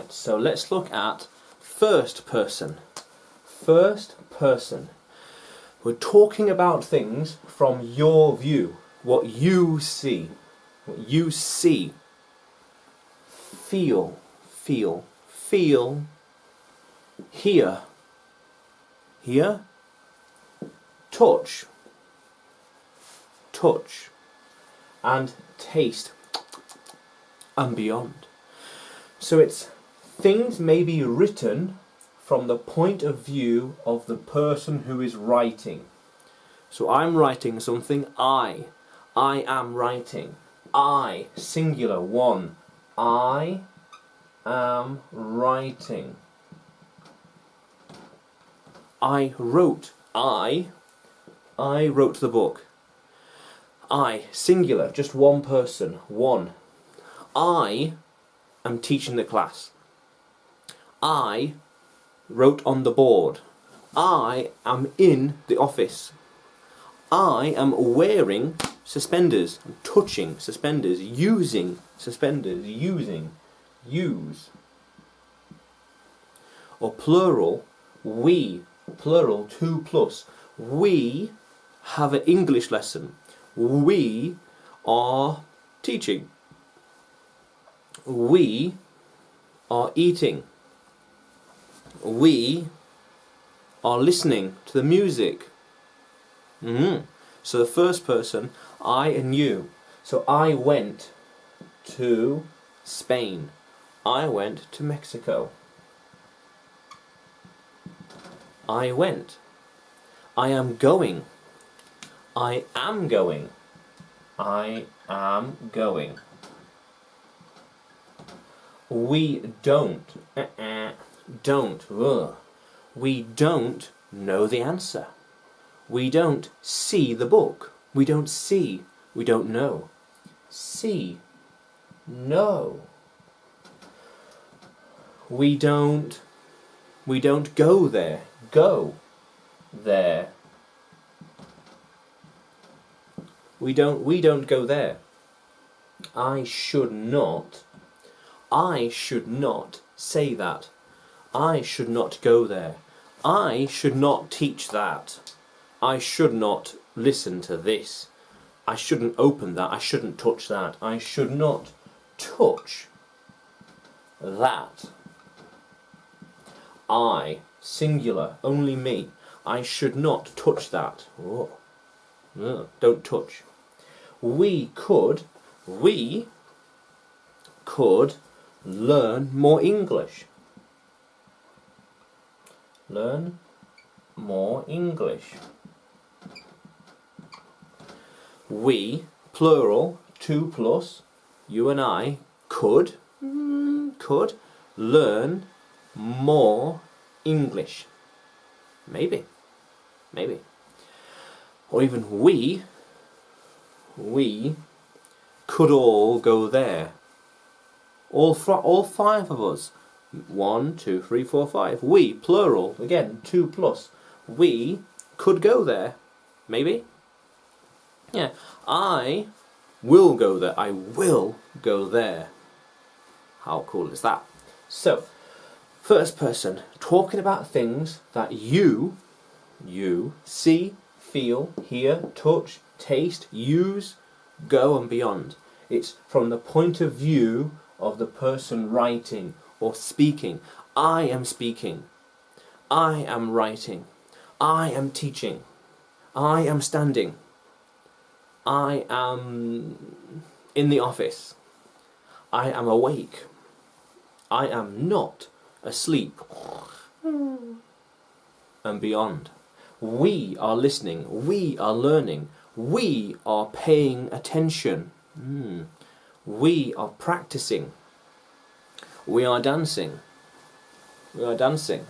Right, so let's look at first person. First person. We're talking about things from your view. What you see. What you see. Feel. Feel. Feel. Hear. Hear. Touch. Touch. And taste. And beyond. So it's things may be written from the point of view of the person who is writing. So I'm writing something, I am writing. I, singular, one. I am writing. I wrote. I wrote the book. I, singular, just one person, one. I am teaching the class. I wrote on the board. I am in the office. I am wearing suspenders. I'm touching suspenders. Using suspenders. Using. Use. Or plural. We. Plural. 2 plus. We have an English lesson. We are teaching. We are eating. We are listening to the music. So the first person, I and you. So I went to Spain. I went to Mexico. I went. I am going. I am going. I am going. We don't. Don't. Ugh. We don't know the answer. We don't see the book. We don't see. We don't know. See. Know. We don't go there. Go there. We don't go there. I should not say that. I should not go there. I should not teach that. I should not listen to this. I shouldn't open that. I shouldn't touch that. I should not touch that. I, singular, only me. I should not touch that. Oh. No, don't touch. We could learn more English. Learn more English. We, plural, 2 plus, you and I, could learn more English. Maybe. Or even we could all go there. All 5 of us. 1, 2, 3, 4, 5. We, plural, again, 2 plus. We could go there. Maybe? Yeah. I will go there. I will go there. How cool is that? So, first person, talking about things that you see, feel, hear, touch, taste, use, go and beyond. It's from the point of view of the person writing or speaking. I am speaking. I am writing. I am teaching. I am standing. I am in the office. I am awake. I am not asleep. And beyond. We are listening. We are learning. We are paying attention. We are practicing. We are dancing. We are dancing.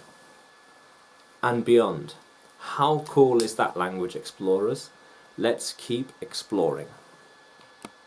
And beyond. How cool is that, language explorers? Let's keep exploring.